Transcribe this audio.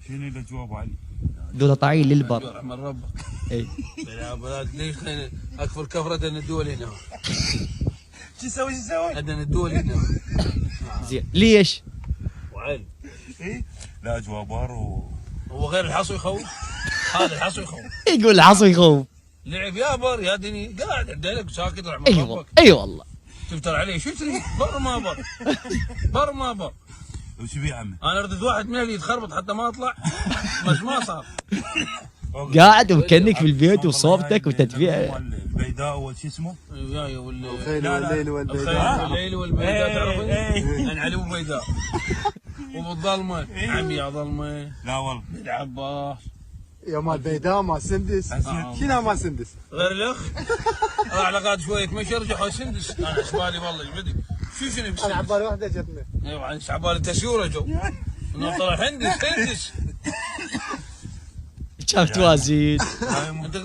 شنو اللي جواب علي؟ دول طاعين للبر. يرحم ربك. اي ليش اكفر كفره ان الدول هنا. شو يسوي شو يسوي؟ عندنا الدول هنا. زين ليش؟ وعين. ايه لا جوابار هو غير الحصو يخوف. هذا الحصو يخوف. يقول العصر يخوف. لعب يا بر يا دني قاعد عندك ساكت رحمه ايوه ربك. اي والله. تفتر عليه شو تريد؟ بر ما بر. بر ما بر. وش بيه عمي؟ انا ردت واحد من اللي يتخربط حتى ما اطلع. بس ما صار. قاعد ومكنك في البيت وصوبتك وتدفئه. البيداء وش اسمه؟ وياي الخيل والليل والبيداء. الخيل والليل والبيداء تعرفني؟ إيه. انا علي ابو بيداء. وبالظلمه عمي يا ظلمه. لا والله بن عباس. يا مال بيداء مال سندس. شنو مال سندس؟ غير الاخ راح لقاد شويه مشي رجع سندس. انا حسبالي والله ايش بدي؟ شنو انا بسندس؟ عبالي وحده جتني. ايوه انا عبالي تسيوره جو. انه طلع هندس. شاف توازين. انت